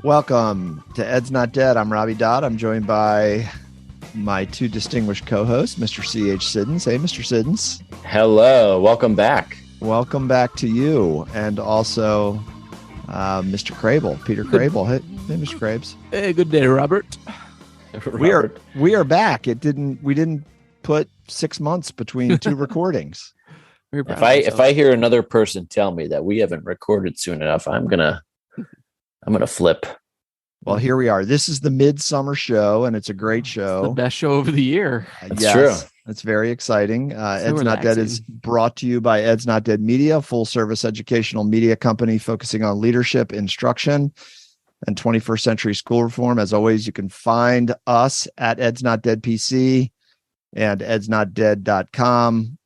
Welcome to Ed's Not Dead. I'm Robbie Dodd. I'm joined by my two distinguished co-hosts, Mr. C.H. Siddons. Hey, Mr. Siddons. Hello. Welcome back. Welcome back to you. And also Mr. Crable, Peter Crable. Hey, Mr. Crabes. Hey, good day, Robert. We are back. We didn't put 6 months between two recordings. If I hear another person tell me that we haven't recorded soon enough, I'm gonna flip. Well, here we are. This is the midsummer show, and it's a great show. It's the best show of the year. That's true. It's very exciting. Ed's Not Dead is brought to you by Ed's Not Dead Media, full service educational media company focusing on leadership, instruction, and 21st century school reform. As always, you can find us at Ed's Not Dead PC and edsnotdead.com.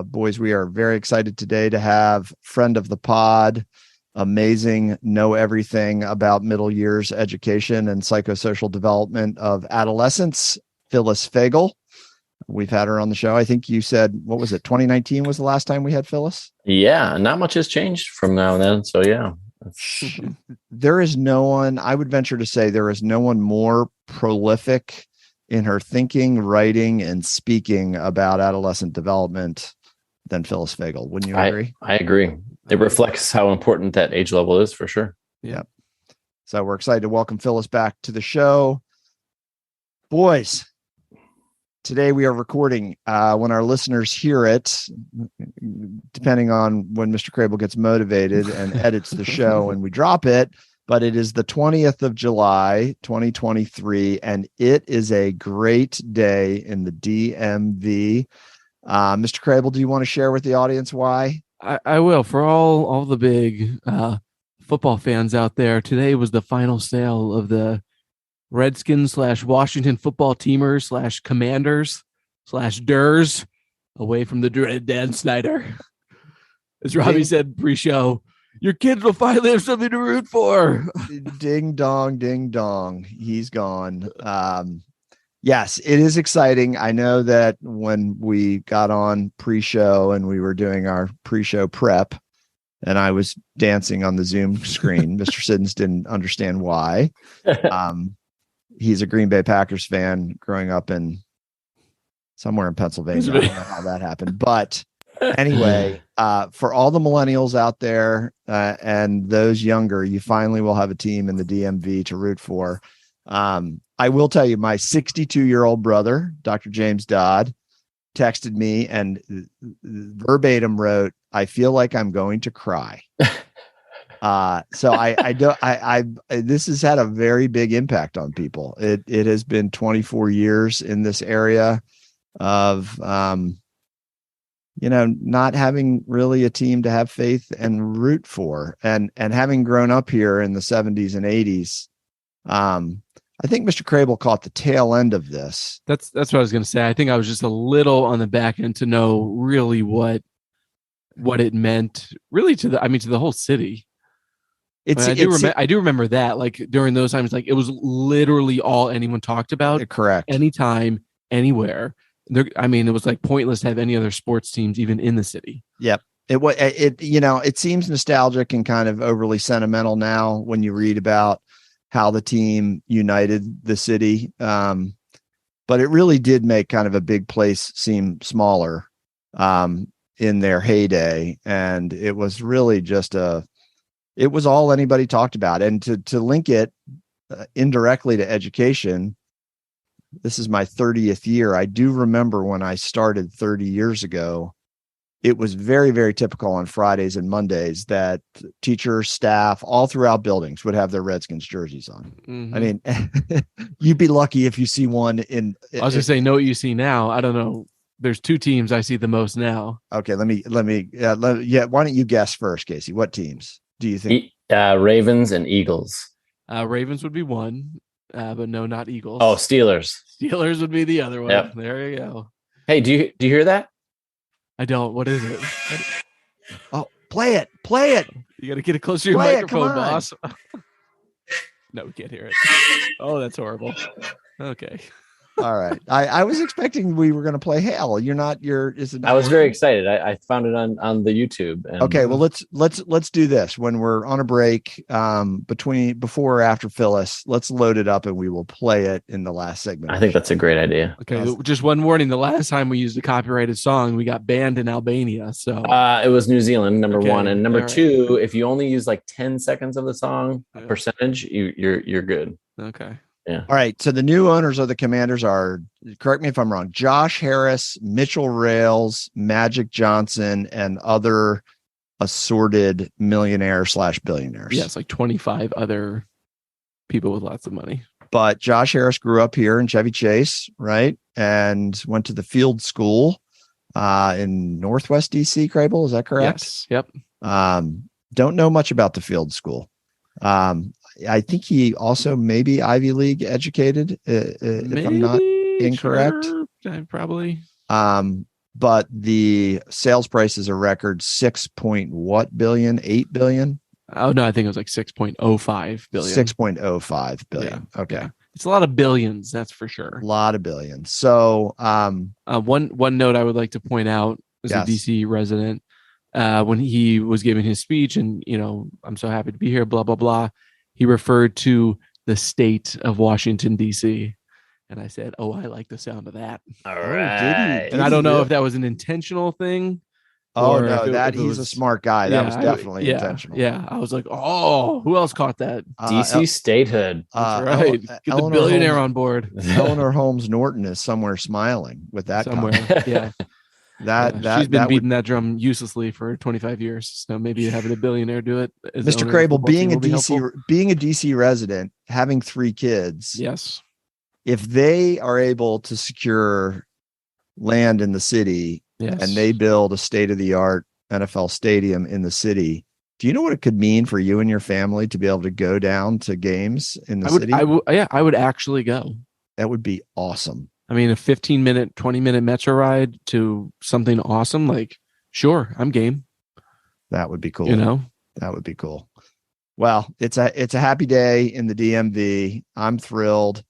Boys, we are very excited today to have friend of the pod, amazing, know everything about middle years education and psychosocial development of adolescents, Phyllis Fagel. We've had her on the show. I think you said, what was it? 2019 was the last time we had Phyllis? Yeah. Not much has changed from now and then. So yeah. There is no one, I would venture to say there is no one more prolific in her thinking, writing, and speaking about adolescent development than Phyllis Fagel. Wouldn't you agree? I agree. It reflects how important that age level is for sure. Yeah. So we're excited to welcome Phyllis back to the show. Boys, today we are recording when our listeners hear it, depending on when Mr. Crable gets motivated and edits the show and we drop it, but it is the 20th of July, 2023, and it is a great day in the DMV. Mr. Crable, do you want to share with the audience why? I will. For all the big football fans out there, today was the final sale of the Redskins / Washington football teamers / Commanders / Durs away from the dreaded Dan Snyder. As Robbie said pre-show, your kids will finally have something to root for. Ding dong, ding dong. He's gone. Yes, it is exciting. I know that when we got on pre-show and we were doing our pre-show prep and I was dancing on the Zoom screen, Mr. Siddons didn't understand why. He's a Green Bay Packers fan growing up in somewhere in Pennsylvania. I don't know how that happened. But anyway, for all the millennials out there and those younger, you finally will have a team in the DMV to root for. I will tell you, my 62-year-old brother, Dr. James Dodd, texted me and verbatim wrote, "I feel like I'm going to cry." So this has had a very big impact on people. It has been 24 years in this area of, not having really a team to have faith and root for, and having grown up here in the 70s and 80s. I think Mr. Crable caught the tail end of this. That's what I was going to say. I think I was just a little on the back end to know really what it meant really to the whole city. I do remember that, like during those times, like it was literally all anyone talked about. Correct. Anytime, anywhere. It was like pointless to have any other sports teams even in the city. Yep. It seems nostalgic and kind of overly sentimental now when you read about how the team united the city. But it really did make kind of a big place seem smaller in their heyday. And it was really just it was all anybody talked about. And to link it indirectly to education, this is my 30th year. I do remember when I started 30 years ago, it was very, very typical on Fridays and Mondays that teachers, staff, all throughout buildings would have their Redskins jerseys on. Mm-hmm. I mean, you'd be lucky if you see one in. I was going to say, know what you see now. I don't know. There's two teams I see the most now. Okay, let me. Why don't you guess first, Casey? What teams do you think? Ravens and Eagles. Ravens would be one, but no, not Eagles. Oh, Steelers. Steelers would be the other one. Yep. There you go. Hey, do you hear that? I don't. What is it? Oh, play it. You got to get it closer to your microphone, boss. No, we can't hear it. Oh, that's horrible. Okay. All right. I was expecting we were going to play Hail. You're not. Is it? I was very excited. I found it on the YouTube. And, Okay. Well, let's do this when we're on a break. Before or after Phyllis, let's load it up and we will play it in the last segment. I think that's a great idea. Okay, just one warning: the last time we used a copyrighted song, we got banned in Albania. So it was New Zealand, number one, and number all right. two. If you only use like 10 seconds of the song, Yeah. percentage, you're good. Okay. Yeah. All right. So the new owners of the Commanders are, correct me if I'm wrong, Josh Harris, Mitchell Rails, Magic Johnson, and other assorted millionaire/billionaires. Yes, like 25 other people with lots of money. But Josh Harris grew up here in Chevy Chase, right? And went to the field school in Northwest DC, Crable. Is that correct? Yes. Yep. Don't know much about the field school. I think he also maybe Ivy League educated, if I'm not incorrect. Sure, probably. But the sales price is a record 6 billion, 8 billion. Oh no, I think it was like 6.05 billion. 6.05 billion. Yeah. Okay. Yeah. It's a lot of billions, that's for sure. A lot of billions. So one note I would like to point out as a DC resident, when he was giving his speech, and I'm so happy to be here, blah blah blah, he referred to the state of Washington DC, and I said, "Oh, I like the sound of that." All right. right. And I don't know if that was an intentional thing. Oh or no, if he's a smart guy. That was definitely intentional. Yeah, I was like, "Oh, who else caught that?" DC statehood. That's right. Get the billionaire on board. Eleanor Holmes Norton is somewhere smiling with that somewhere. Yeah. She's been beating that drum uselessly for 25 years. So maybe having a billionaire do it. Mr. Crable, being a DC resident, having 3 kids. Yes. If they are able to secure land in the city and they build a state-of-the-art NFL stadium in the city, do you know what it could mean for you and your family to be able to go down to games in the city? I would actually go. That would be awesome. I mean, a 15-minute, 20-minute metro ride to something awesome, like, sure, I'm game. That would be cool. That would be cool. Well, it's a happy day in the DMV. I'm thrilled.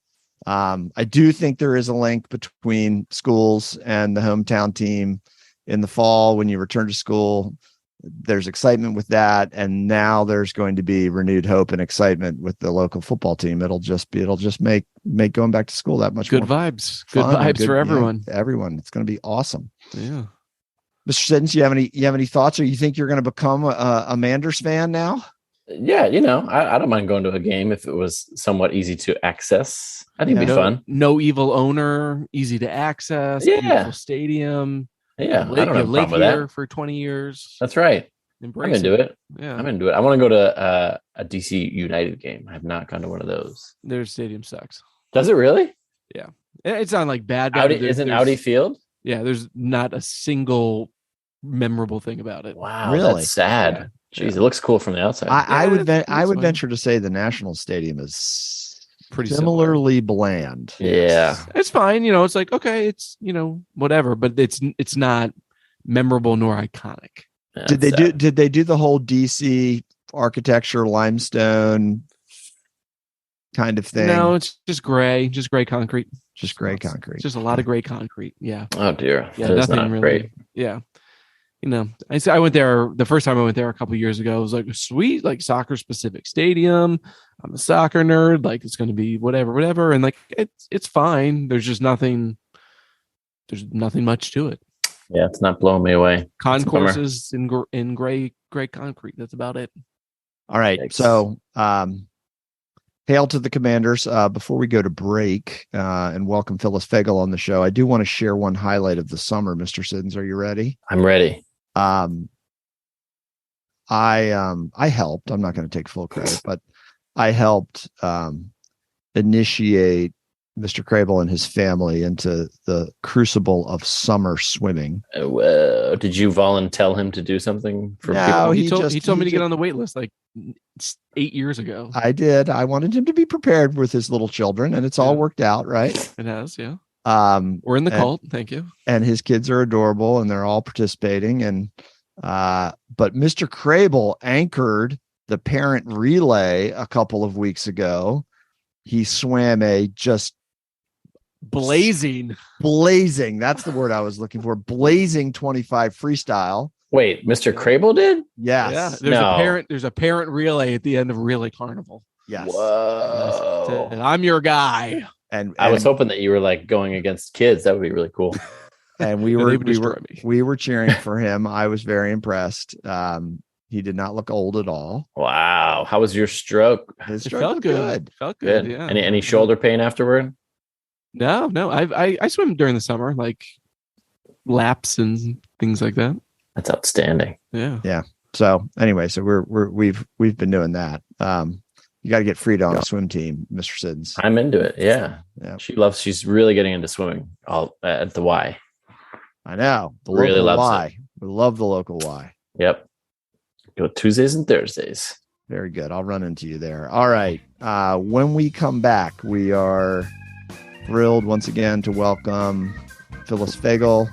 I do think there is a link between schools and the hometown team in the fall when you return to school. There's excitement with that, and now there's going to be renewed hope and excitement with the local football team. It'll just make going back to school that much good more vibes. Good vibes for everyone. Yeah, everyone. It's going to be awesome. Yeah. Mr. Siddons, you have any thoughts, or you think you're going to become a Manders fan now? Yeah, I don't mind going to a game if it was somewhat easy to access. I think it'd be fun. No evil owner, easy to access. Yeah. Beautiful stadium. Yeah, I don't have a problem with that. For 20 years. That's right. Embrace I'm gonna do it. Yeah, I'm gonna do it. I want to go to a DC United game. I have not gone to one of those. Their stadium sucks. Does it really? Yeah, it's not like bad. Isn't Audi Field? Yeah, there's not a single memorable thing about it. Wow, really? That's sad. Yeah. Jeez, it looks cool from the outside. I would venture to say the National Stadium is pretty similarly bland. Yeah, it's fine. It's like, okay, it's whatever, but it's not memorable nor iconic. Yeah, Did they do the whole DC architecture limestone kind of thing? No, it's just gray concrete. Just gray concrete. Just a lot of gray concrete. Yeah. Oh dear. Yeah, that is nothing not really. Great. Yeah. I went there the first time I went there a couple years ago. It was like a sweet, like soccer specific stadium. I'm a soccer nerd. Like it's going to be whatever. And like, it's fine. There's nothing much to it. Yeah. It's not blowing me away. Concourses in gray concrete. That's about it. All right. Thanks. So, hail to the Commanders. Before we go to break and welcome Phyllis Fagel on the show, I do want to share one highlight of the summer. Mr. Siddons, are you ready? I'm ready. I helped. I'm not going to take full credit, but I helped initiate Mr. Crable and his family into the crucible of summer swimming. Did you volunteer him to do something for No, people? He told me to get on the wait list like 8 years ago. I did. I wanted him to be prepared with his little children, and it's all worked out, right? It has, yeah. We're in the cult. Thank you. And his kids are adorable, and they're all participating. And but Mr. Crable anchored the parent relay a couple of weeks ago. He swam a just Blazing. That's the word I was looking for. Blazing 25 freestyle. Wait, Mr. Crable did? Yes. Yeah. There's a parent relay at the end of Relay Carnival. Yes. Whoa. And I'm your guy. And I was hoping that you were like going against kids. That would be really cool. And we were cheering for him. I was very impressed. He did not look old at all. Wow. How was your stroke? His stroke felt good. Felt good. Yeah. Any shoulder pain afterward? No. I swim during the summer, like laps and things like that. That's outstanding. Yeah. So anyway, we've been doing that. You got to get Frida on a swim team, Mr. Siddons. I'm into it. Yeah. She's really getting into swimming all at the Y. I know. The really local loves Y. it. We love the local Y. Yep. Go Tuesdays and Thursdays. Very good. I'll run into you there. All right. When we come back, we are thrilled once again to welcome Phyllis Fagel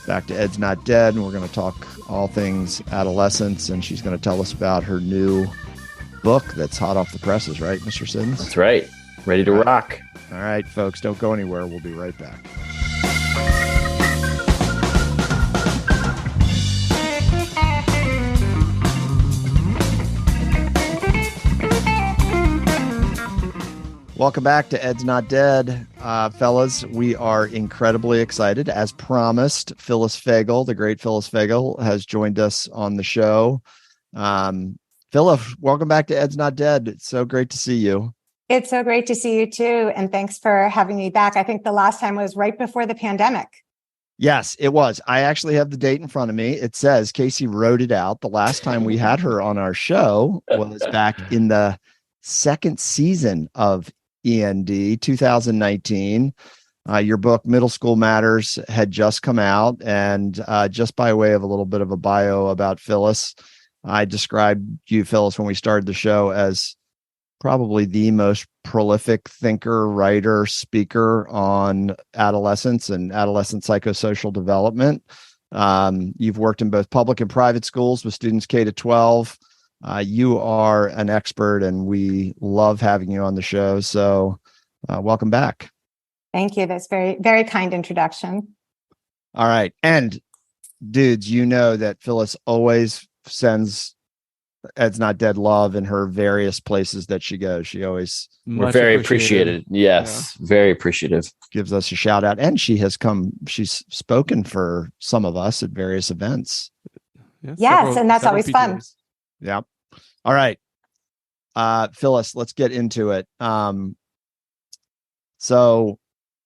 back to Ed's Not Dead. And we're going to talk all things adolescence. And she's going to tell us about her new book that's hot off the presses, right, Mr. Siddons? That's right. Ready to rock. All right, folks. Don't go anywhere. We'll be right back. Welcome back to Ed's Not Dead. Fellas, we are incredibly excited. As promised, Phyllis Fagel, the great Phyllis Fagel, has joined us on the show. Phyllis, welcome back to Ed's Not Dead. It's so great to see you. It's so great to see you too. And thanks for having me back. I think the last time was right before the pandemic. Yes, it was. I actually have the date in front of me. It says, Casey wrote it out. The last time we had her on our show was back in the second season of END 2019. Your book, Middle School Matters, had just come out. And just by way of a little bit of a bio about Phyllis, I described you, Phyllis, when we started the show as probably the most prolific thinker, writer, speaker on adolescence and adolescent psychosocial development. You've worked in both public and private schools with students K to 12. You are an expert, and we love having you on the show. So welcome back. Thank you. That's very, very kind introduction. All right. And dudes, you know that Phyllis always sends Ed's Not Dead love in her various places that she goes. She always we're very appreciated. Yes, yeah. Very appreciative. Gives us a shout out. And she's spoken for some of us at various events. Yes, and that's always fun. Yeah. All right. Phyllis, let's get into it. So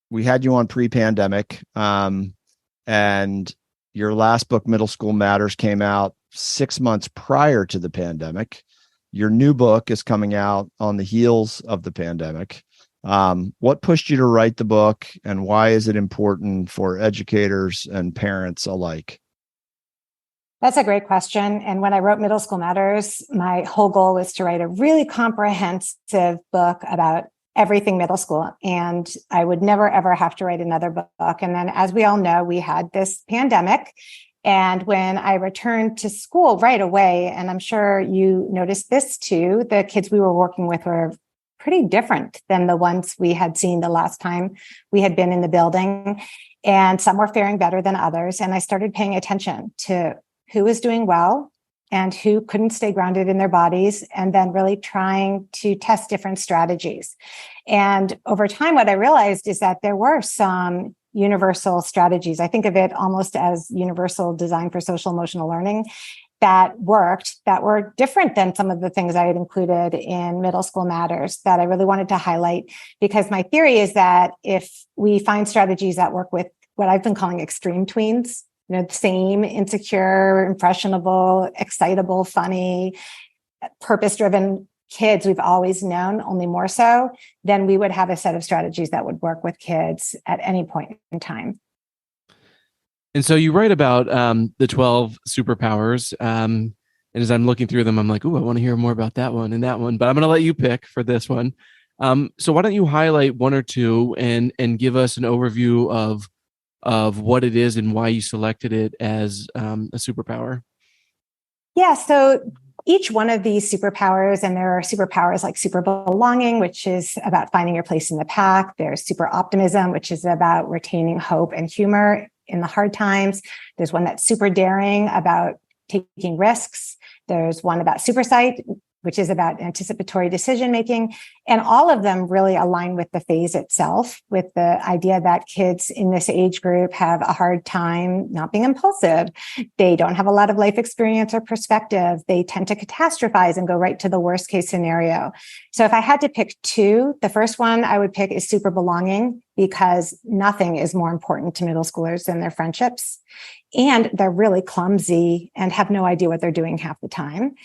we had you on pre-pandemic, and your last book, Middle School Matters, came out 6 months prior to the pandemic. Your new book is coming out on the heels of the pandemic. What pushed you to write the book, and why is it important for educators and parents alike? That's a great question. And when I wrote Middle School Matters, my whole goal was to write a really comprehensive book about everything middle school. And I would never, ever have to write another book. And then, as we all know, we had this pandemic. And when I returned to school right away, and I'm sure you noticed this too, the kids we were working with were pretty different than the ones we had seen the last time we had been in the building. And some were faring better than others. And I started paying attention to who was doing well and who couldn't stay grounded in their bodies, and then really trying to test different strategies. And over time, what I realized is that there were some universal strategies. I think of it almost as universal design for social emotional learning that worked, that were different than some of the things I had included in Middle School Matters that I really wanted to highlight, because my theory is that if we find strategies that work with what I've been calling extreme tweens, the same insecure, impressionable, excitable, funny, purpose-driven kids we've always known, only more so, then we would have a set of strategies that would work with kids at any point in time. And so you write about the 12 superpowers. And as I'm looking through them, I'm like, oh, I want to hear more about that one and that one. But I'm going to let you pick for this one. So why don't you highlight one or two and give us an overview of what it is and why you selected it as a superpower? Yeah, so each one of these superpowers, and there are superpowers like super belonging, which is about finding your place in the pack. There's super optimism, which is about retaining hope and humor in the hard times. There's one that's super daring, about taking risks. There's one about super sight, which is about anticipatory decision making. And all of them really align with the phase itself, with the idea that kids in this age group have a hard time not being impulsive. They don't have a lot of life experience or perspective. They tend to catastrophize and go right to the worst case scenario. So if I had to pick two, the first one I would pick is super belonging, because nothing is more important to middle schoolers than their friendships. And they're really clumsy and have no idea what they're doing half the time.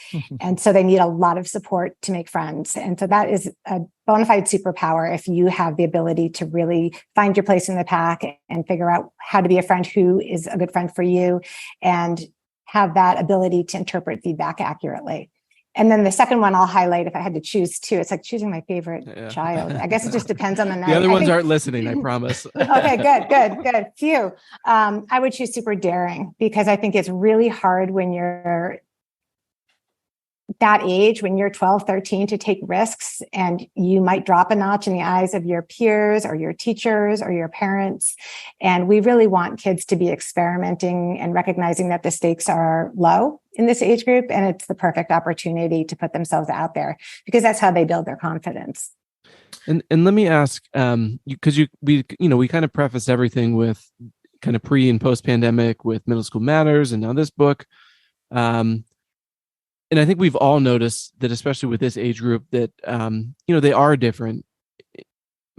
And so they need a lot of support to make friends. And so that is a bona fide superpower if you have the ability to really find your place in the pack and figure out how to be a friend who is a good friend for you and have that ability to interpret feedback accurately. And then the second one I'll highlight, if I had to choose two, it's like choosing my favorite child. I guess it just depends on the night. The other ones aren't listening, I promise. Okay, good. Phew. I would choose super daring, because I think it's really hard when you're that age, when you're 12, 13, to take risks, and you might drop a notch in the eyes of your peers or your teachers or your parents. And we really want kids to be experimenting and recognizing that the stakes are low in this age group. And it's the perfect opportunity to put themselves out there, because that's how they build their confidence. And let me ask, because we kind of prefaced everything with kind of pre and post pandemic with Middle School Matters, and now this book. And I think we've all noticed that, especially with this age group, that they are different.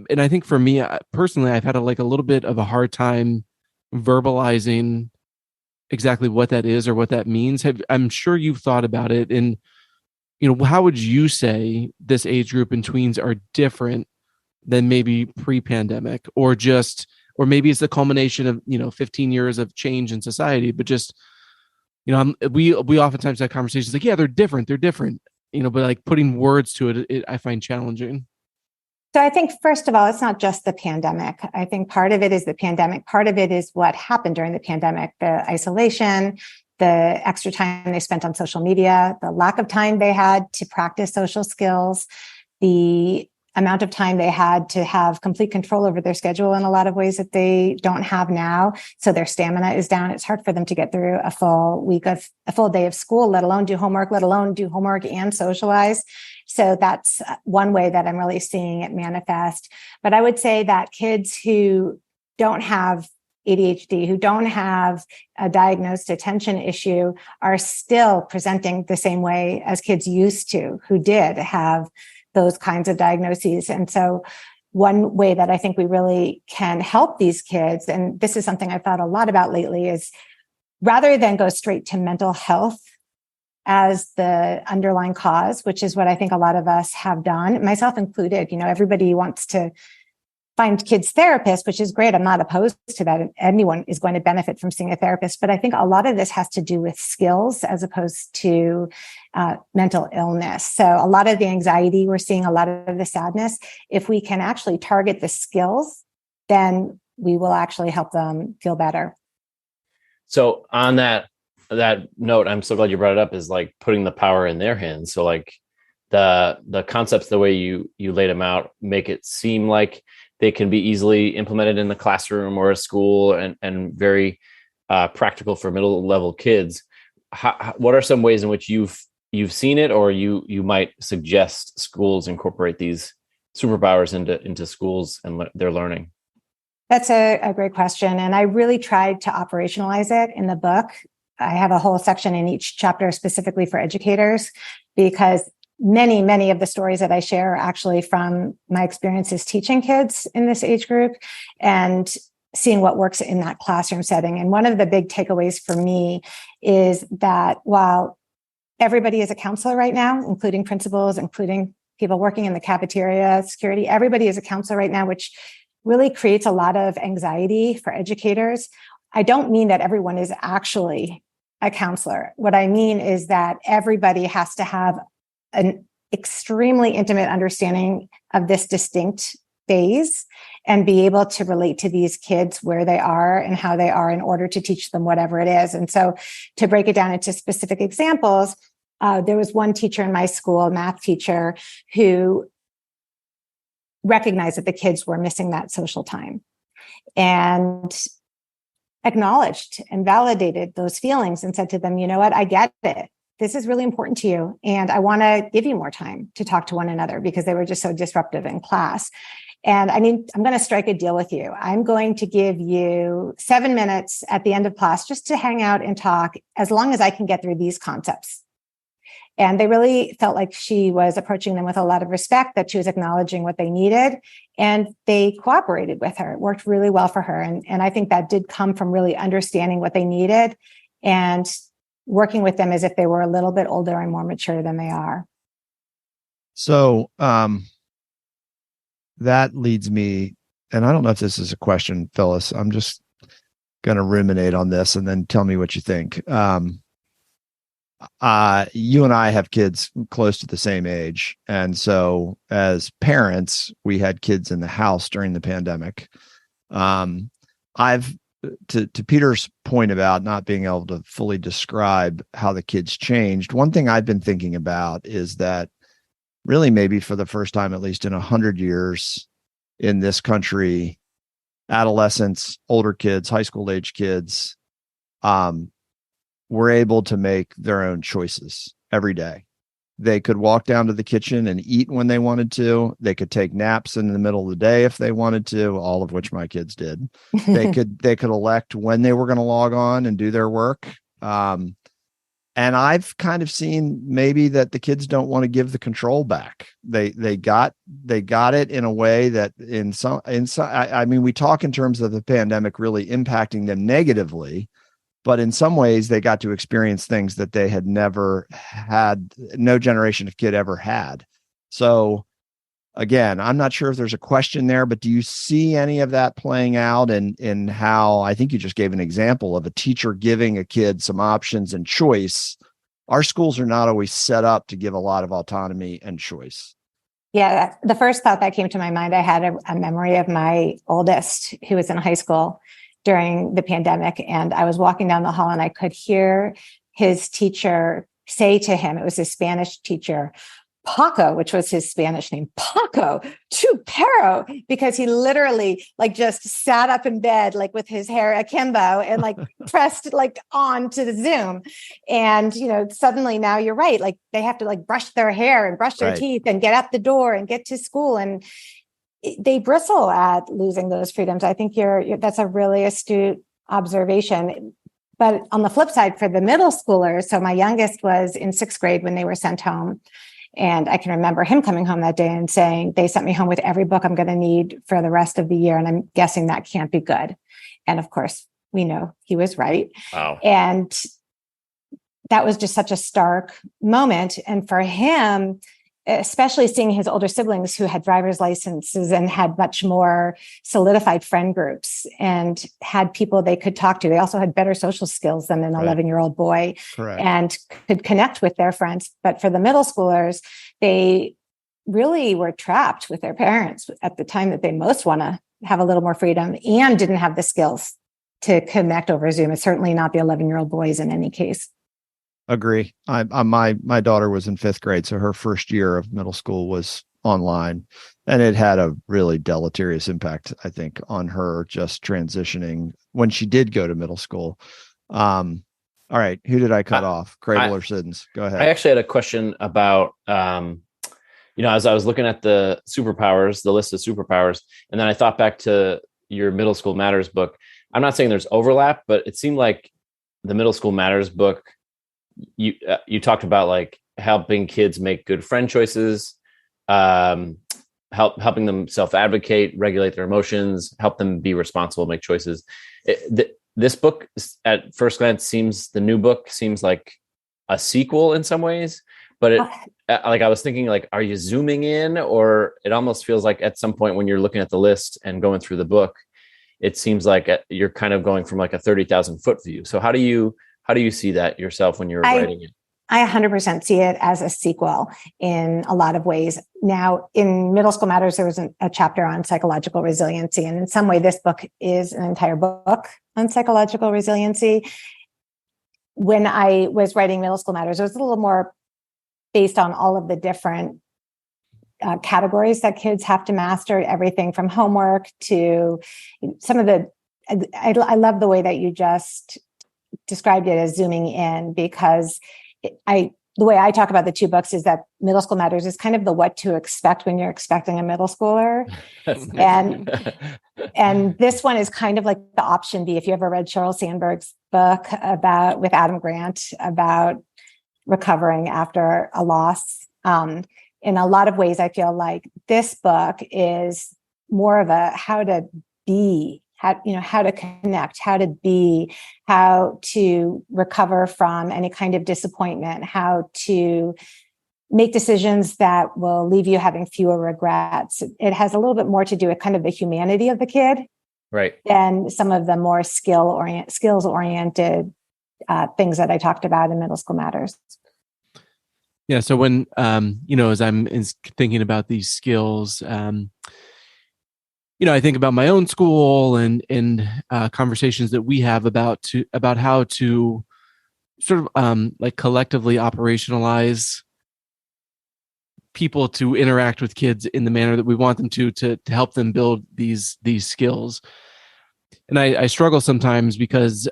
And I think for me personally, I've had a little bit of a hard time verbalizing exactly what that is or what that means. I'm sure you've thought about it, and how would you say this age group and tweens are different than maybe pre-pandemic, or maybe it's the culmination of 15 years of change in society, but just we oftentimes have conversations like, yeah, they're different, but like putting words to it, I find challenging. So I think, first of all, it's not just the pandemic. I think part of it is the pandemic. Part of it is what happened during the pandemic, the isolation, the extra time they spent on social media, the lack of time they had to practice social skills, the amount of time they had to have complete control over their schedule in a lot of ways that they don't have now. So their stamina is down. It's hard for them to get through a full day of school, let alone do homework and socialize. So that's one way that I'm really seeing it manifest. But I would say that kids who don't have ADHD, who don't have a diagnosed attention issue, are still presenting the same way as kids used to, who did have those kinds of diagnoses. And so one way that I think we really can help these kids, and this is something I've thought a lot about lately, is rather than go straight to mental health as the underlying cause, which is what I think a lot of us have done, myself included. Everybody wants to find kids therapists, which is great. I'm not opposed to that. Anyone is going to benefit from seeing a therapist. But I think a lot of this has to do with skills as opposed to mental illness. So a lot of the anxiety we're seeing, a lot of the sadness, if we can actually target the skills, then we will actually help them feel better. So on that note, I'm so glad you brought it up, is like putting the power in their hands. So like the concepts, the way you laid them out, make it seem like they can be easily implemented in the classroom or a school, and very practical for middle level kids. What are some ways in which you've seen it, or you might suggest schools incorporate these superpowers into schools and their learning? That's a great question. And I really tried to operationalize it in the book. I have a whole section in each chapter specifically for educators, because many of the stories that I share are actually from my experiences teaching kids in this age group and seeing what works in that classroom setting. And one of the big takeaways for me is that while everybody is a counselor right now, including principals, including people working in the cafeteria, security, everybody is a counselor right now, which really creates a lot of anxiety for educators. I don't mean that everyone is actually a counselor. What I mean is that everybody has to have an extremely intimate understanding of this distinct phase and be able to relate to these kids where they are and how they are in order to teach them whatever it is. And so to break it down into specific examples, There was one teacher in my school, a math teacher, who recognized that the kids were missing that social time and acknowledged and validated those feelings and said to them, you know what, I get it. This is really important to you. And I want to give you more time to talk to one another because they were just so disruptive in class. And I'm going to strike a deal with you. I'm going to give you 7 minutes at the end of class just to hang out and talk as long as I can get through these concepts. And they really felt like she was approaching them with a lot of respect, that she was acknowledging what they needed, and they cooperated with her. It worked really well for her. And I think that did come from really understanding what they needed and working with them as if they were a little bit older and more mature than they are. So that leads me, and I don't know if this is a question, Phyllis. I'm just going to ruminate on this and then tell me what you think. You and I have kids close to the same age. And so as parents, we had kids in the house during the pandemic. To Peter's point about not being able to fully describe how the kids changed, one thing I've been thinking about is that really maybe for the first time, at least in 100 years in this country, adolescents, older kids, high school age kids, were able to make their own choices every day. They could walk down to the kitchen and eat when they wanted to. They could take naps in the middle of the day if they wanted to, all of which my kids did. They could elect when they were going to log on and do their work. And I've kind of seen maybe that the kids don't want to give the control back. They got it in a way that I mean, we talk in terms of the pandemic really impacting them negatively, but in some ways they got to experience things that they had never had, no generation of kid ever had. So again, I'm not sure if there's a question there, but do you see any of that playing out in how, I think you just gave an example of a teacher giving a kid some options and choice. Our schools are not always set up to give a lot of autonomy and choice. Yeah, the first thought that came to my mind, I had a memory of my oldest who was in high school during the pandemic. And I was walking down the hall and I could hear his teacher say to him, it was his Spanish teacher, Paco, which was his Spanish name, Paco, tu perro, because he literally like just sat up in bed, like with his hair akimbo and like pressed like on to the Zoom. And, you know, suddenly now you're right. Like they have to like brush their hair and brush their teeth and get out the door and get to school. And they bristle at losing those freedoms. I think that's a really astute observation. But on the flip side, for the middle schoolers, so my youngest was in 6th grade when they were sent home. And I can remember him coming home that day and saying, they sent me home with every book I'm going to need for the rest of the year. And I'm guessing that can't be good. And of course, we know he was right. Wow. And that was just such a stark moment. And for him, especially seeing his older siblings who had driver's licenses and had much more solidified friend groups and had people they could talk to. They also had better social skills than an 11-year-old boy. Correct. And could connect with their friends. But for the middle schoolers, they really were trapped with their parents at the time that they most want to have a little more freedom and didn't have the skills to connect over Zoom. It's certainly not the 11-year-old boys in any case. Agree. My daughter was in 5th grade, so her first year of middle school was online, and it had a really deleterious impact, I think, on her just transitioning when she did go to middle school. All right, who did I cut off? Cradle or Siddons? Go ahead. I actually had a question about, as I was looking at the superpowers, the list of superpowers, and then I thought back to your Middle School Matters book. I'm not saying there's overlap, but it seemed like the Middle School Matters book, you talked about like helping kids make good friend choices, helping them self-advocate, regulate their emotions, help them be responsible, make choices. This book at first glance the new book seems like a sequel in some ways, but I was thinking like, are you zooming in, or it almost feels like at some point when you're looking at the list and going through the book, it seems like you're kind of going from like a 30,000 foot view. So how do you see that yourself when you're writing it? I 100% see it as a sequel in a lot of ways. Now, in Middle School Matters, there was a chapter on psychological resiliency. And in some way, this book is an entire book on psychological resiliency. When I was writing Middle School Matters, it was a little more based on all of the different categories that kids have to master, everything from homework to some of the, I love the way that you just described it as zooming in, because the way I talk about the two books is that Middle School Matters is kind of the what to expect when you're expecting a middle schooler. And this one is kind of like the option B. If you ever read Sheryl Sandberg's book with Adam Grant about recovering after a loss, in a lot of ways, I feel like this book is more of a how to be, how to connect, how to be, how to recover from any kind of disappointment, how to make decisions that will leave you having fewer regrets. It has a little bit more to do with kind of the humanity of the kid, right, than some of the more skills-oriented things that I talked about in Middle School Matters. Yeah. So when, as I'm thinking about these skills, I think about my own school and conversations that we have about how to sort of like collectively operationalize people to interact with kids in the manner that we want them to help them build these skills. And I struggle sometimes because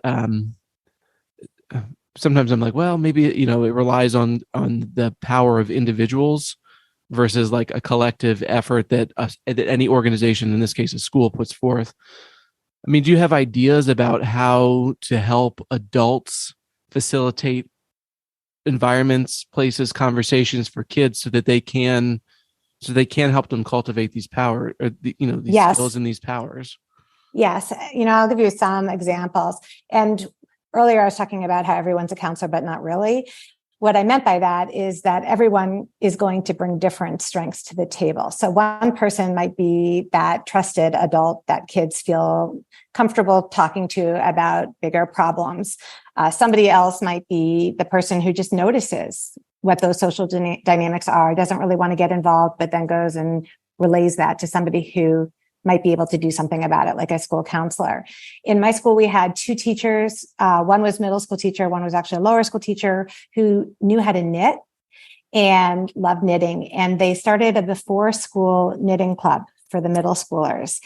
sometimes I'm like, well, maybe, it relies on the power of individuals versus like a collective effort that any organization, in this case, a school, puts forth. I mean, do you have ideas about how to help adults facilitate environments, places, conversations for kids so that they can help them cultivate these these skills and these powers? Yes. I'll give you some examples. And earlier I was talking about how everyone's a counselor, but not really. What I meant by that is that everyone is going to bring different strengths to the table. So one person might be that trusted adult that kids feel comfortable talking to about bigger problems. Somebody else might be the person who just notices what those social dynamics are, doesn't really want to get involved, but then goes and relays that to somebody who might be able to do something about it, like a school counselor. In my school, we had two teachers. One was middle school teacher. One was actually a lower school teacher who knew how to knit and loved knitting. And they started a before school knitting club for the middle schoolers.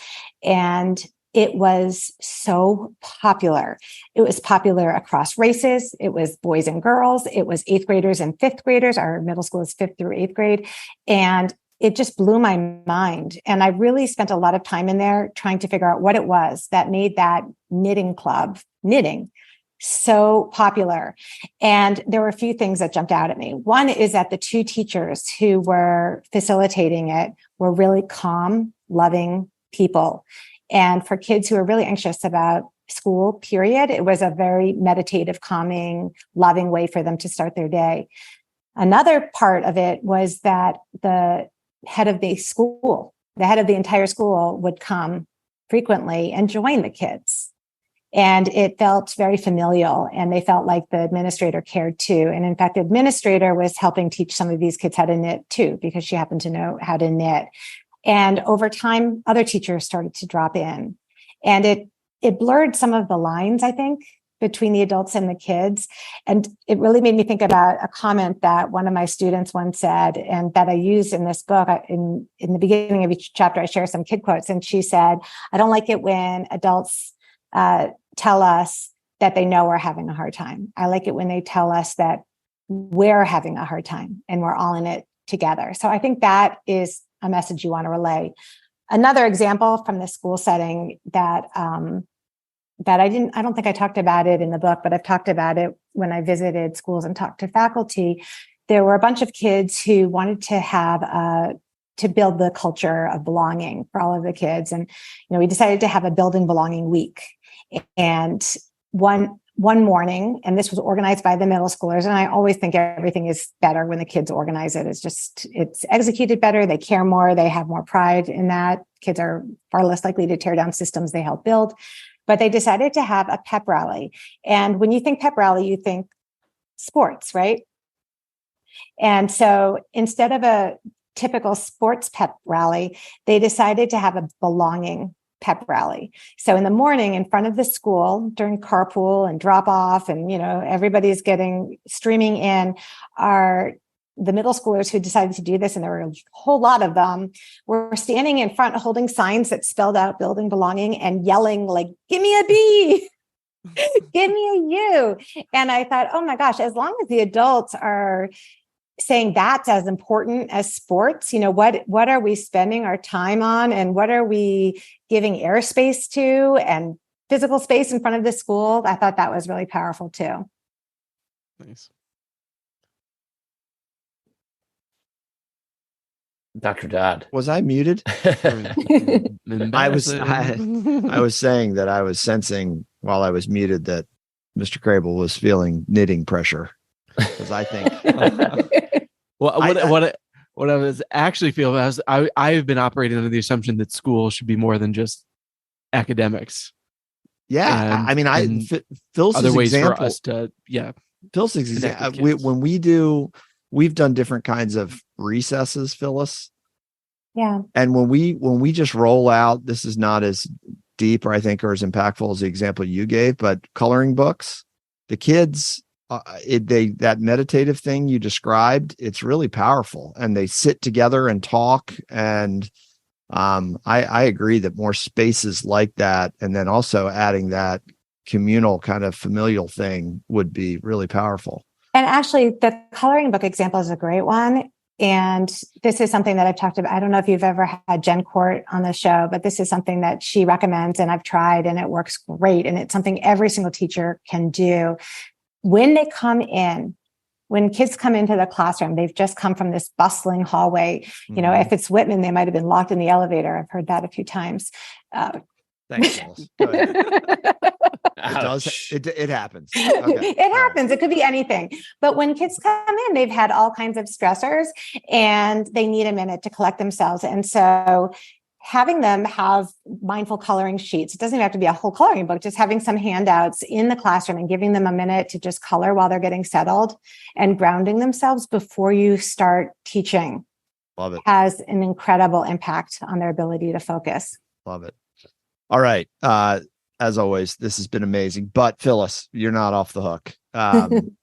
And it was so popular. It was popular across races. It was boys and girls. It was 8th graders and 5th graders. Our middle school is 5th through 8th grade. And it just blew my mind. And I really spent a lot of time in there trying to figure out what it was that made that knitting club, knitting, so popular. And there were a few things that jumped out at me. One is that the two teachers who were facilitating it were really calm, loving people. And for kids who are really anxious about school, period, it was a very meditative, calming, loving way for them to start their day. Another part of it was that the head of the school, the head of the entire school, would come frequently and join the kids. And it felt very familial, and they felt like the administrator cared too. And in fact, the administrator was helping teach some of these kids how to knit too, because she happened to know how to knit. And over time, other teachers started to drop in, and it blurred some of the lines, I think, between the adults and the kids. And it really made me think about a comment that one of my students once said, and that I used in this book. In the beginning of each chapter, I share some kid quotes. And she said, I don't like it when adults tell us that they know we're having a hard time. I like it when they tell us that we're having a hard time and we're all in it together. So I think that is a message you want to relay. Another example from the school setting that I don't think I talked about it in the book, but I've talked about it when I visited schools and talked to faculty. There were a bunch of kids who wanted to have to build the culture of belonging for all of the kids. And, we decided to have a building belonging week. And one morning, and this was organized by the middle schoolers. And I always think everything is better when the kids organize it. It's executed better. They care more. They have more pride in that. Kids are far less likely to tear down systems they help build. But they decided to have a pep rally. And when you think pep rally, you think sports, right? And so instead of a typical sports pep rally, they decided to have a belonging pep rally. So in the morning, in front of the school, during carpool and drop off, and everybody's streaming in, our the middle schoolers who decided to do this, and there were a whole lot of them, were standing in front holding signs that spelled out building belonging and yelling like, "Give me a B, give me a U." And I thought, oh my gosh, as long as the adults are saying that's as important as sports, what are we spending our time on, and what are we giving airspace to and physical space in front of the school? I thought that was really powerful too. Nice. Dr. Dodd. Was I muted? I was saying that I was sensing while I was muted that Mr. Crable was feeling knitting pressure, because I think what I was actually feeling was I've been operating under the assumption that school should be more than just academics. Yeah, and Phil's other ways example, for us to Phil's example. We've done different kinds of recesses, Phyllis. Yeah. And when we just roll out, this is not as deep or as impactful as the example you gave, but coloring books, the kids, that meditative thing you described, it's really powerful, and they sit together and talk. And I agree that more spaces like that, and then also adding that communal kind of familial thing, would be really powerful. And actually, the coloring book example is a great one. And this is something that I've talked about. I don't know if you've ever had Jen Court on the show, but this is something that she recommends, and I've tried, and it works great. And it's something every single teacher can do. When kids come into the classroom, they've just come from this bustling hallway. Mm-hmm. If it's Whitman, they might have been locked in the elevator. I've heard that a few times. Thanks, Phyllis. Go ahead. It happens. Okay. It happens. It could be anything. But when kids come in, they've had all kinds of stressors, and they need a minute to collect themselves. And so having them have mindful coloring sheets, it doesn't even have to be a whole coloring book, just having some handouts in the classroom and giving them a minute to just color while they're getting settled and grounding themselves before you start teaching. Love it. Has an incredible impact on their ability to focus. Love it. All right. As always, this has been amazing. But Phyllis, you're not off the hook,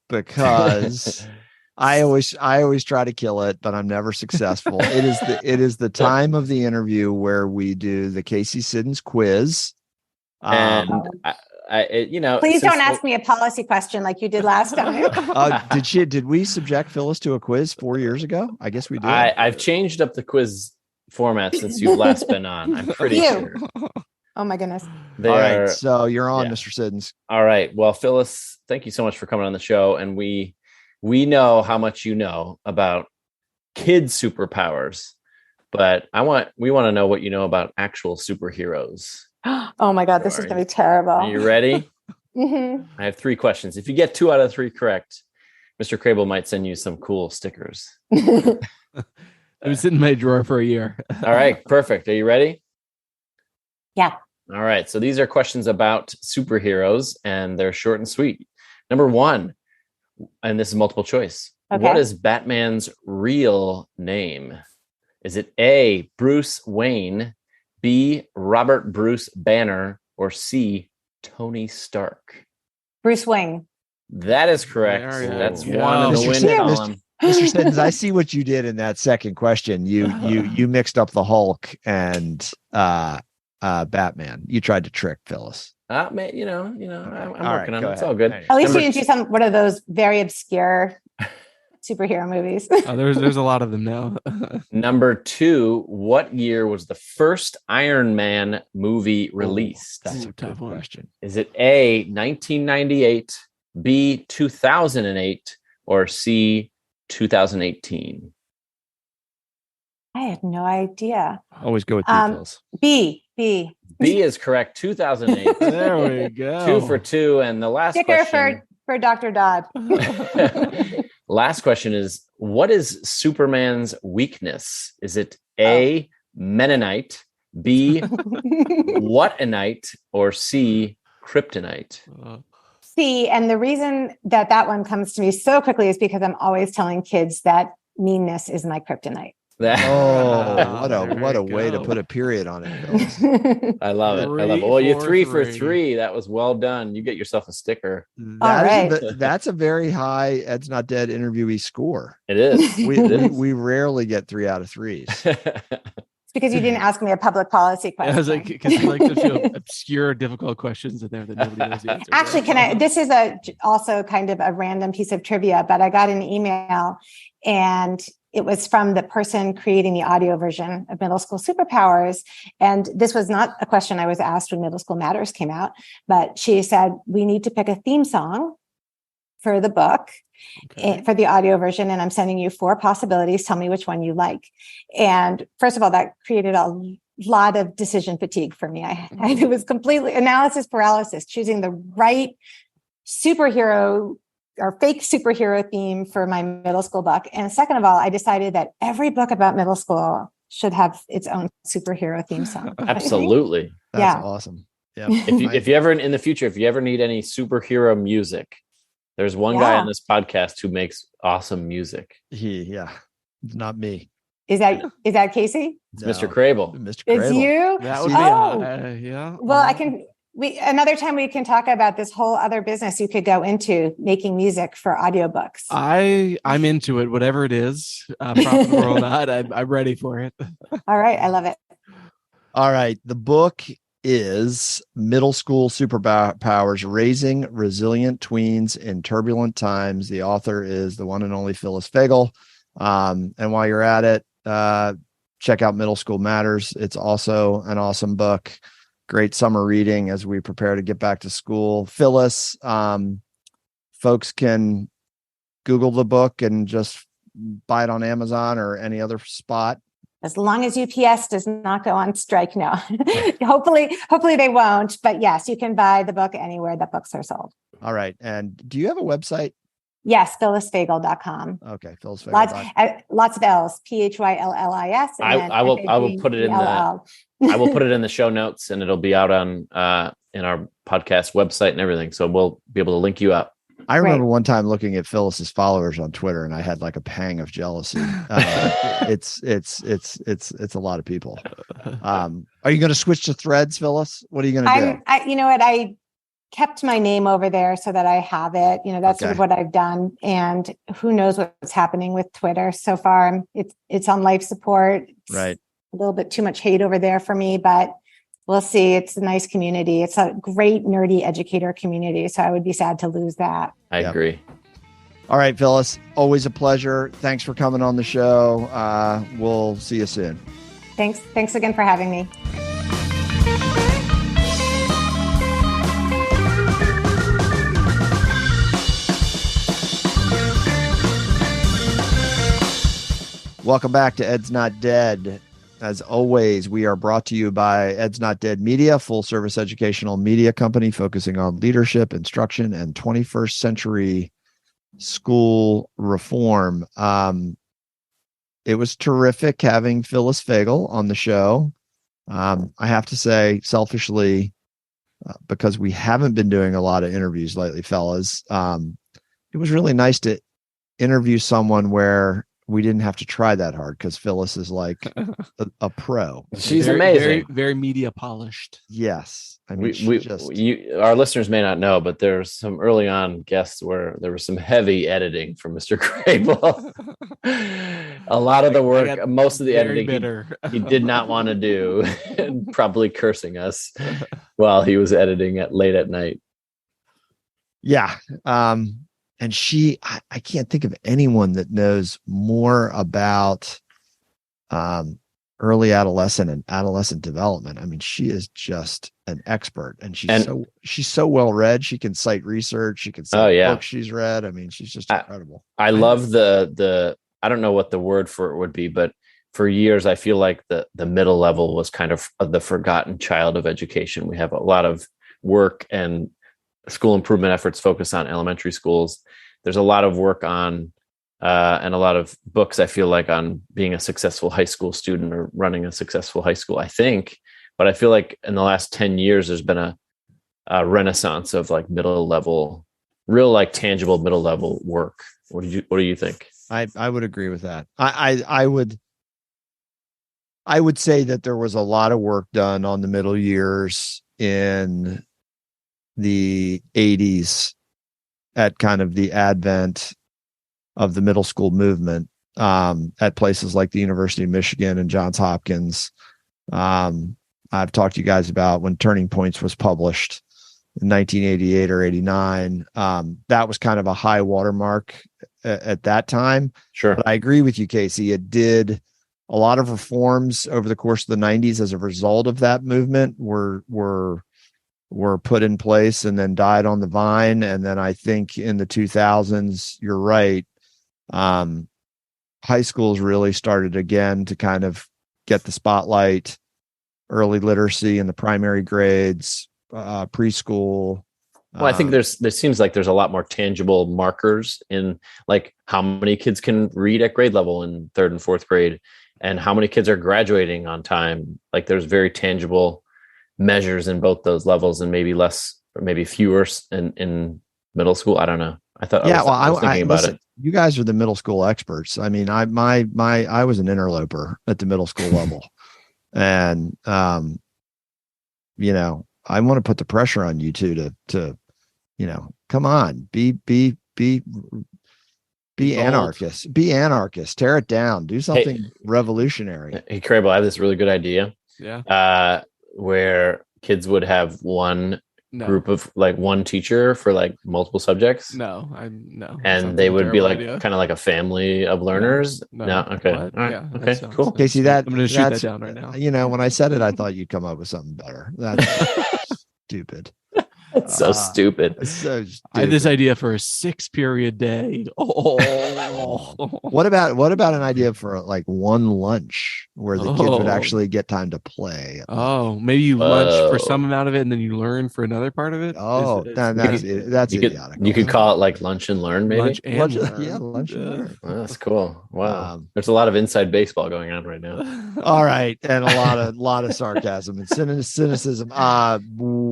because I always try to kill it, but I'm never successful. It is the time of the interview where we do the Casey Siddons quiz. And please don't ask me a policy question like you did last time. Did we subject Phyllis to a quiz 4 years ago? I guess we did. I've changed up the quiz format since you've last been on. I'm pretty sure. Oh my goodness. All right. So you're on, Mr. Siddons. All right. Well, Phyllis, thank you so much for coming on the show. And we know how much you know about kid superpowers, but we want to know what you know about actual superheroes. Oh my God, this is going to be terrible. Are you ready? Mm-hmm. I have 3 questions. If you get 2 out of 3 correct, Mr. Crable might send you some cool stickers. It was in my drawer for a year. All right, perfect. Are you ready? Yeah. All right. So these are questions about superheroes, and they're short and sweet. Number 1, and this is multiple choice. Okay. What is Batman's real name? Is it A, Bruce Wayne, B, Robert Bruce Banner, or C, Tony Stark? Bruce Wayne. That is correct. That's one in the win column. Mr. Siddons, I see what you did in that second question. You mixed up the Hulk and Batman. You tried to trick Phyllis. I'm working on it. It's all good. At least you didn't do one of those very obscure superhero movies. There's a lot of them now. Number 2, what year was the first Iron Man movie released? That's a tough question. Is it A, 1998, B, 2008, or C, 2018? I had no idea. Always go with details. B is correct. 2008. There we go. 2 for 2. And the last sticker question for Dr. Dodd. Last question is, what is Superman's weakness? Is it A, Mennonite, B, Whatanite, or C, Kryptonite? C. And the reason that one comes to me so quickly is because I'm always telling kids that meanness is my kryptonite. What a way to put a period on it, Phyllis. I love it. Well, you're 3 for 3. That was well done. You get yourself a sticker. That's a very high Ed's Not Dead interviewee score. It is. We rarely get 3 out of 3s. It's because you didn't ask me a public policy question. I was like, because you like to show obscure, difficult questions in there that nobody knows the answer. Actually, this is also kind of a random piece of trivia, but I got an email and it was from the person creating the audio version of Middle School Superpowers. And this was not a question I was asked when Middle School Matters came out, but she said, we need to pick a theme song for the book, for the audio version. And I'm sending you 4 possibilities. Tell me which one you like. And first of all, that created a lot of decision fatigue for me. It was completely analysis paralysis, choosing the right superhero or fake superhero theme for my middle school book. And second of all, I decided that every book about middle school should have its own superhero theme song. Absolutely. That's awesome. Yeah. If you ever in the future, if you ever need any superhero music, there's one guy on this podcast who makes awesome music. Not me. Is that Casey? It's Mr. Crable. Mr. Crable. It's you? That would be Well, another time we can talk about this whole other business you could go into, making music for audiobooks. I'm into it, whatever it is, profitable or not. I'm ready for it. All right. I love it. All right. The book is Middle School Superpowers, Raising Resilient Tweens in Turbulent Times. The author is the one and only Phyllis Fagel. And while you're at it, check out Middle School Matters. It's also an awesome book. Great summer reading as we prepare to get back to school. Phyllis, folks can Google the book and just buy it on Amazon or any other spot. As long as UPS does not go on strike now. Hopefully they won't. But yes, you can buy the book anywhere that books are sold. All right. And do you have a website? Yes, phyllisfagel.com. Okay, phyllisfagel. Lots of L's. PHYLLIS. I will put it in I will put it in the show notes, and it'll be out on in our podcast website and everything. So we'll be able to link you up. I remember one time looking at Phyllis's followers on Twitter, and I had like a pang of jealousy. It's a lot of people. Are you going to switch to Threads, Phyllis? What are you going to do? You know what? I kept my name over there so that I have it. That's sort of what I've done. And who knows what's happening with Twitter so far. It's on life support. Right. A little bit too much hate over there for me, but we'll see. It's a nice community. It's a great nerdy educator community. So I would be sad to lose that. I agree. All right, Phyllis, always a pleasure. Thanks for coming on the show. We'll see you soon. Thanks again for having me. Welcome back to Ed's Not Dead. As always, we are brought to you by Ed's Not Dead Media, full service educational media company focusing on leadership, instruction, and 21st century school reform. It was terrific having Phyllis Fagel on the show. I have to say, selfishly, because we haven't been doing a lot of interviews lately, fellas, it was really nice to interview someone where we didn't have to try that hard, because Phyllis is like a pro. She's amazing. Very, very media polished. Yes. I mean, our listeners may not know, but there's some early on guests where there was some heavy editing from Mr. Crable. A lot of the work, most of the editing he did not want to do, and probably cursing us while he was editing late at night. Yeah. And I can't think of anyone that knows more about early adolescent and adolescent development. I mean, she is just an expert, and she's so well read. She can cite research. She can cite books she's read. I mean, she's just incredible. I love the I don't know what the word for it would be, but for years I feel like the middle level was kind of the forgotten child of education. We have a lot of work and school improvement efforts focus on elementary schools. There's a lot of work on and a lot of books, I feel like, on being a successful high school student or running a successful high school, I think. But I feel like in the last 10 years, there's been a renaissance of like middle level, real like tangible middle level work. What do you think? I would agree with that. I would I would say that there was a lot of work done on the middle years in the 80s at kind of the advent of the middle school movement at places like the University of Michigan and Johns Hopkins. I've talked to you guys about when Turning Points was published in 1988 or 89. That was kind of a high watermark at that time. Sure. But I agree with you, Casey. It did a lot of reforms over the course of the 90s as a result of that movement were put in place and then died on the vine. And then I think in the 2000s, you're right. High schools really started again to kind of get the spotlight, early literacy in the primary grades, preschool. Well, I think there seems like there's a lot more tangible markers in like how many kids can read at grade level in third and fourth grade and how many kids are graduating on time. Like there's very tangible measures in both those levels and maybe less or maybe fewer in middle school. I don't know. I was thinking about it. You guys are the middle school experts. I mean, I was an interloper at the middle school level. And, you know, I want to put the pressure on you two to, you know, come on, be anarchist, tear it down, do something revolutionary. Hey, Crable, I have this really good idea. Yeah. Where kids would have one group of like one teacher for like multiple subjects. No. And they would be like kind of like a family of learners. No. Okay. All right. Yeah, okay. Cool. Casey, I'm going to shoot that down right now. You know, when I said it, I thought you'd come up with something better. That's stupid. It's so stupid. It's so stupid. I had this idea for a 6-period day. What about an idea for like one lunch where the kids would actually get time to play? Maybe you lunch for some amount of it and then you learn for another part of it. That's idiotic. You could call it like lunch and learn, maybe. Lunch and learn. Oh, that's cool. Wow. There's a lot of inside baseball going on right now. All right, and a lot of sarcasm and cynicism.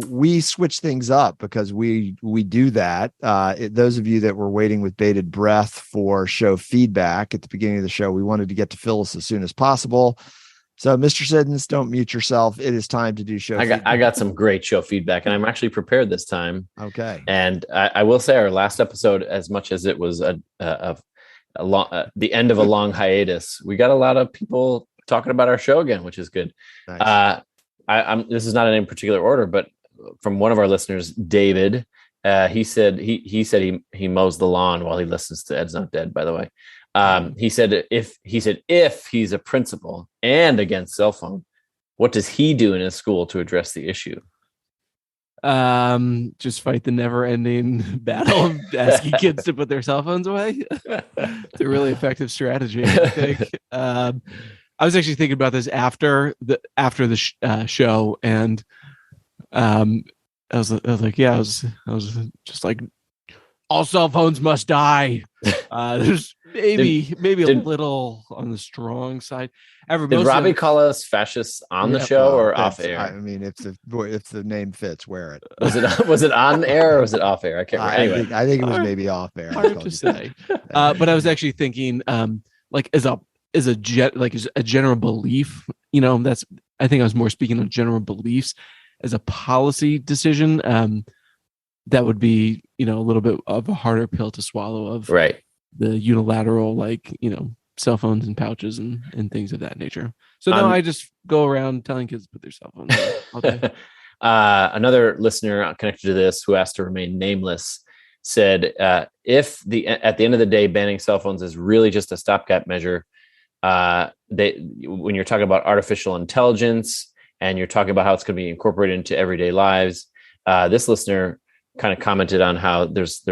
We switch things up because we do that. Those of you that were waiting with bated breath for show feedback at the beginning of the show, we wanted to get to Phyllis as soon as possible. So, Mr. Siddons, don't mute yourself. It is time to do show. I got some great show feedback, and I'm actually prepared this time. Okay. And I will say, our last episode, as much as it was the end of a long hiatus, we got a lot of people talking about our show again, which is good. Nice. This is not in any particular order, but from one of our listeners, David, he said he mows the lawn while he listens to Ed's Not Dead, by the way. He said if he's a principal and against cell phone, what does he do in his school to address the issue? Just fight the never-ending battle of asking kids to put their cell phones away. It's a really effective strategy, I think. I was actually thinking about this after the show, and I was just like, all cell phones must die. There's maybe a little on the strong side. Did Robbie call us fascists on the show or off air? I mean, if the name fits, wear it. Was it on air or was it off air? I can't remember. Anyway, I think it was maybe off air. Hard to say. But I was actually thinking, like as a general belief, you know, I think I was more speaking of general beliefs as a policy decision. That would be, you know, a little bit of a harder pill to swallow of the unilateral, like, you know, cell phones and pouches and things of that nature. So no, I just go around telling kids to put their cell phones on. Another listener connected to this who asked to remain nameless said, if at the end of the day, banning cell phones is really just a stopgap measure, when you're talking about artificial intelligence and you're talking about how it's going to be incorporated into everyday lives, this listener kind of commented on how there's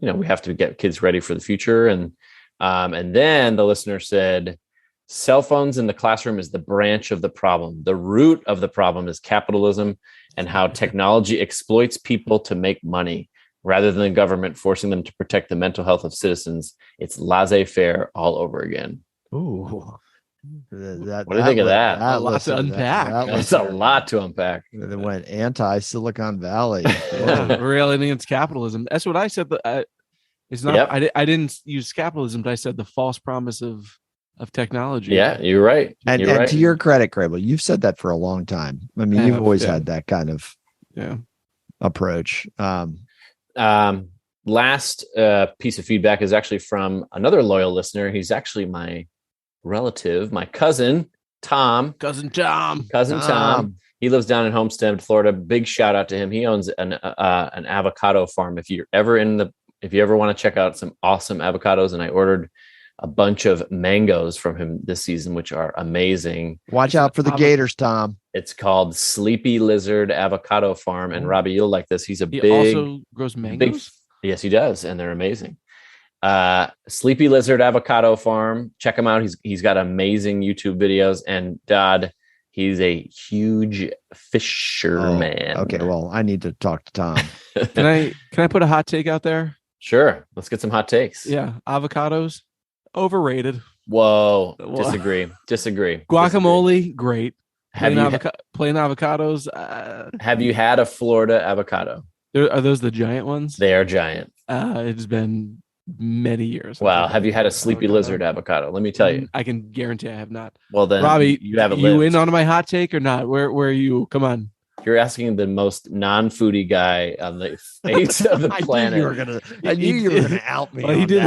you know, we have to get kids ready for the future, and then the listener said, cell phones in the classroom is the branch of the problem. The root of the problem is capitalism and how technology exploits people to make money rather than the government forcing them to protect the mental health of citizens. It's laissez-faire all over again. Ooh. What do you think of that? A lot to unpack. That's a lot to unpack. They went anti-Silicon Valley. Railing against capitalism. That's what I said. It's not. Yep. I didn't use capitalism, but I said the false promise of of technology. Yeah, you're right. And, you're right. to your credit, Crable, you've said that for a long time. I mean, you've always had that kind of approach. Last piece of feedback is actually from another loyal listener. He's actually my relative, my cousin, Tom. Cousin Tom. He lives down in Homestead, Florida. Big shout out to him. He owns an avocado farm. If you ever want to check out some awesome avocados, and I ordered a bunch of mangoes from him this season, which are amazing. Watch out for the gators, Tom. It's called Sleepy Lizard Avocado Farm, and Robbie, you'll like this. He also grows mangoes. Yes, he does, and they're amazing. Sleepy Lizard Avocado Farm. Check him out. He's got amazing YouTube videos, and Dodd, he's a huge fisherman. Okay, well, I need to talk to Tom. Can I put a hot take out there? Sure. Let's get some hot takes. Yeah, avocados overrated. Whoa. Disagree. Guacamole, great. Plain avocados. Have you had a Florida avocado? Are those the giant ones? They are giant. It's been many years. Wow. Have you had a Sleepy Lizard avocado? Let me tell you. I can guarantee I have not. Well, then, Robbie, you haven't lived. You in on my hot take or not? Where are you? Come on. You're asking the most non-foodie guy on the face of the planet. I knew you were gonna out me. Well, he did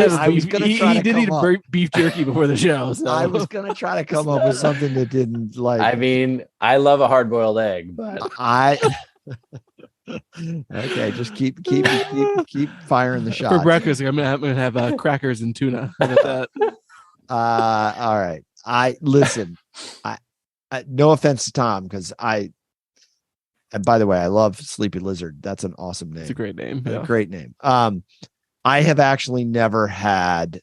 eat beef jerky before the show. So. I was gonna try to come up with something that didn't like. I mean, I love a hard-boiled egg, but okay, just keep firing the shots. For breakfast, I'm gonna have crackers and tuna. How about that? All right. No offense to Tom, because and by the way, I love Sleepy Lizard. That's an awesome name. It's a great name. Yeah. Great name. I have actually never had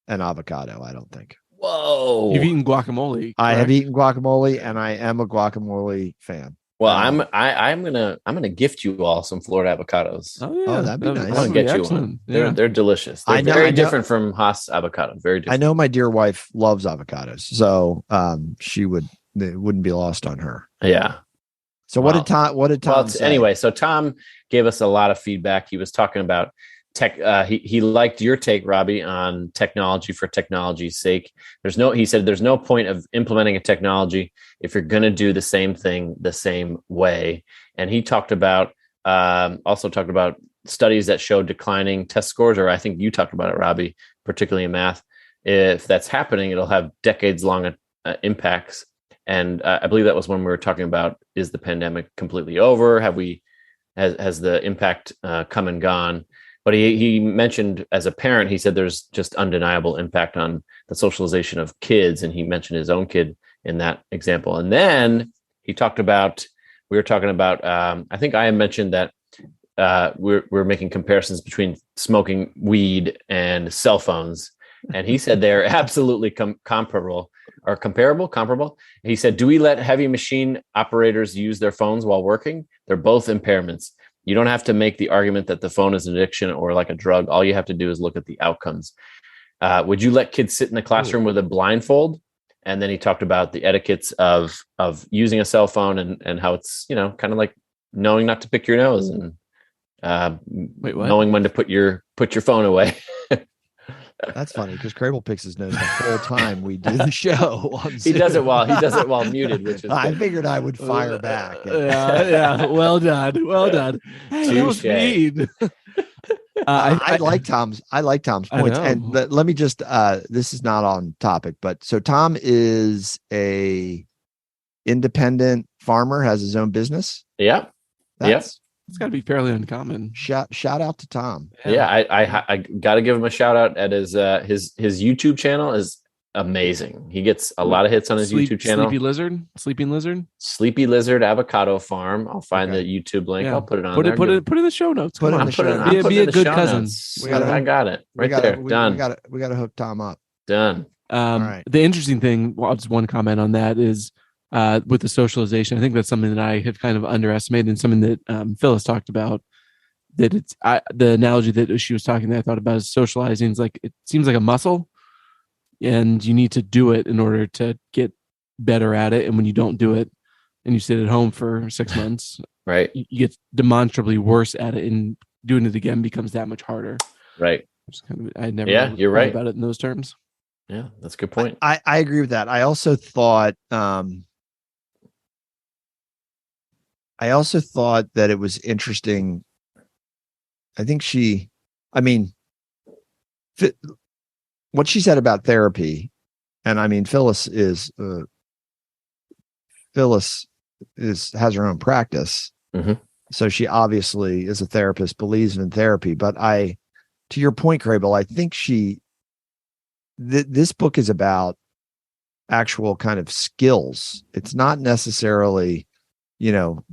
an avocado, I don't think. Whoa. You've eaten guacamole. Correct? I have eaten guacamole, and I am a guacamole fan. Well, I'm gonna gift you all some Florida avocados. Oh, that'd be nice. I'm gonna get you one. They're delicious. They're very different from Haas avocado. Very different. I know my dear wife loves avocados, so it wouldn't be lost on her. Yeah. So what did Tom say? Anyway, so Tom gave us a lot of feedback. He was talking about tech. He liked your take, Robbie, on technology for technology's sake. He said there's no point of implementing a technology if you're going to do the same thing the same way. And he also talked about studies that show declining test scores, or I think you talked about it, Robbie, particularly in math. If that's happening, it'll have decades-long impacts. And I believe that was when we were talking about, is the pandemic completely over? Has the impact come and gone? But he mentioned, as a parent, he said there's just undeniable impact on the socialization of kids. And he mentioned his own kid in that example. And then we were talking about, I think I mentioned that we're making comparisons between smoking weed and cell phones. And he said they're absolutely comparable. He said, do we let heavy machine operators use their phones while working? They're both impairments. You don't have to make the argument that the phone is an addiction or like a drug. All you have to do is look at the outcomes. Would you let kids sit in the classroom with a blindfold? And then he talked about the etiquettes of using a cell phone and how it's, kind of like knowing not to pick your nose and knowing when to put your phone away. That's funny because Crable picks his nose the whole time we do the show. He does it while muted, which is I figured I would fire back. Yeah. Well done. Hey, that was mean. I like Tom's points. And let me just this is not on topic, but so Tom is a independent farmer, has his own business. Yeah. It's got to be fairly uncommon. Shout out to Tom. Yeah, I got to give him a shout out at his YouTube channel is amazing. He gets a lot of hits on his YouTube channel. Sleepy Lizard Avocado Farm. I'll find the YouTube link. I'll put it on there. Put it in the show notes. Be a good cousin. I got it there. Done. We got to hook Tom up. Done. All right. The interesting thing, just one comment on that is, with the socialization, I think that's something that I have kind of underestimated, and something that Phyllis talked about. That it's the analogy that she was talking that I thought about is socializing. It's like it seems like a muscle, and you need to do it in order to get better at it. And when you don't do it, and you sit at home for 6 months, right, you get demonstrably worse at it, and doing it again becomes that much harder. Right. I never you're right about it in those terms. Yeah, that's a good point. I agree with that. I also thought that it was interesting. I think what she said about therapy, and I mean, Phyllis has her own practice. Mm-hmm. So she obviously is a therapist, believes in therapy. But to your point, Crable, I think this book is about actual kind of skills. It's not necessarily,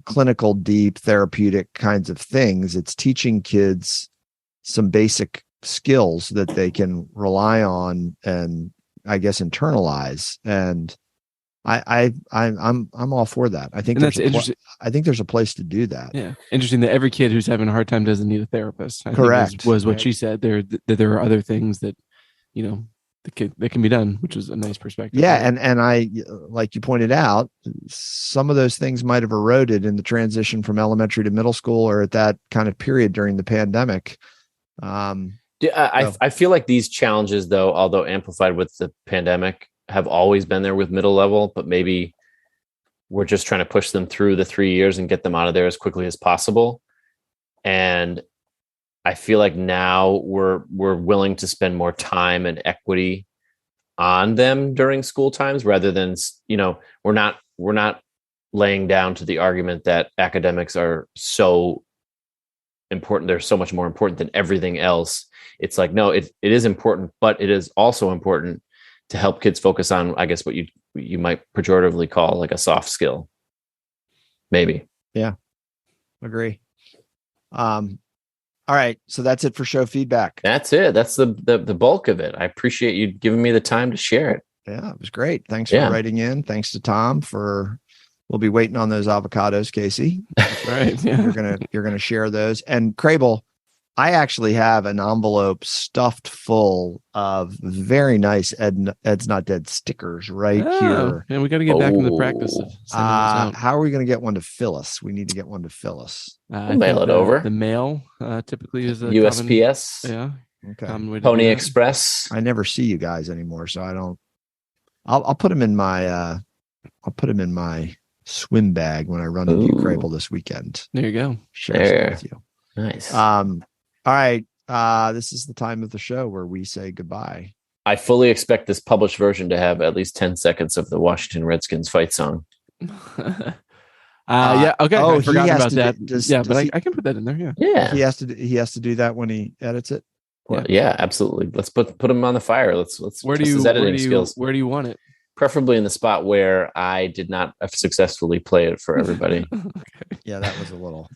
clinical, deep, therapeutic kinds of things. It's teaching kids some basic skills that they can rely on and, I guess, internalize. And I'm all for that. I think that's interesting. I think there's a place to do that. Yeah, interesting that every kid who's having a hard time doesn't need a therapist. I Correct. think was what she said. That there are other things that that can be done, which is a nice perspective. Yeah, and I, like you pointed out, some of those things might have eroded in the transition from elementary to middle school, or at that kind of period during the pandemic. I feel like these challenges, though, although amplified with the pandemic, have always been there with middle level, but maybe we're just trying to push them through the 3 years and get them out of there as quickly as possible. And I feel like now we're willing to spend more time and equity on them during school times, rather than, we're not laying down to the argument that academics are so important. They're so much more important than everything else. It's like, no, it is important, but it is also important to help kids focus on, I guess, what you might pejoratively call like a soft skill. Maybe. Yeah. Agree. All right. So that's it for show feedback. That's it. That's the bulk of it. I appreciate you giving me the time to share it. Yeah, it was great. Thanks for writing in. Thanks to Tom we'll be waiting on those avocados, Casey. That's right. Yeah. You're gonna share those. And Crable, I actually have an envelope stuffed full of very nice Ed's Not Dead stickers here. And we got to get back in the practice of sending those out. How are we going to get one to Phyllis? We need to get one to Phyllis. We'll mail it over. The mail typically is a USPS. Okay. Pony Express. I never see you guys anymore, so I don't. I'll put them in my. I'll put them in my swim bag when I run into you, Crable, this weekend. There you go. Share some with you. Nice. All right. This is the time of the show where we say goodbye. I fully expect this published version to have at least 10 seconds of the Washington Redskins fight song. Yeah. Okay. I forgot about that. But I can put that in there. Yeah. Yeah. He has to do that when he edits it. Well, yeah, absolutely. Let's put him on the fire. Let's where test his editing skills. Where do you want it? Preferably in the spot where I did not successfully play it for everybody. Okay. Yeah, that was a little.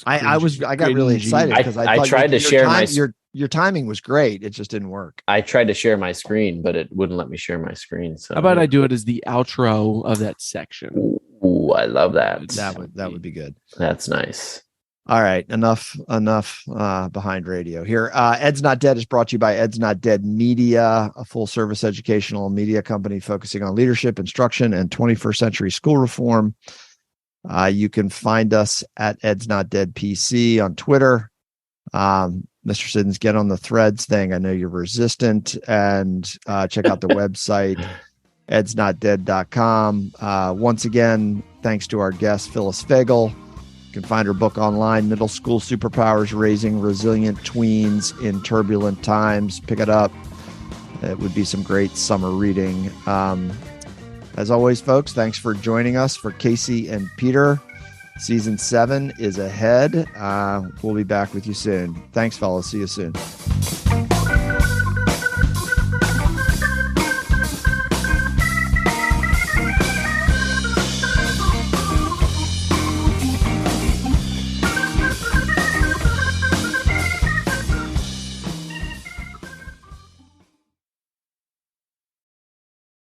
I got really excited because I tried to share your timing was great. It just didn't work. I tried to share my screen, but it wouldn't let me share my screen. So how about I do it as the outro of that section? Ooh, I love that. That would be good. That's nice. All right, enough behind radio here. Ed's Not Dead is brought to you by Ed's Not Dead Media, a full-service educational media company focusing on leadership, instruction, and 21st century school reform. You can find us at Ed's Not Dead PC on Twitter. Mr. Siddons, get on the threads thing. I know you're resistant, and check out the website, edsnotdead.com. Once again, thanks to our guest, Phyllis Fagel. You can find her book online, Middle School Superpowers, Raising Resilient Tweens in Turbulent Times. Pick it up. It would be some great summer reading. As always, folks, thanks for joining us. For Casey and Peter, season 7 is ahead. We'll be back with you soon. Thanks, fellas. See you soon.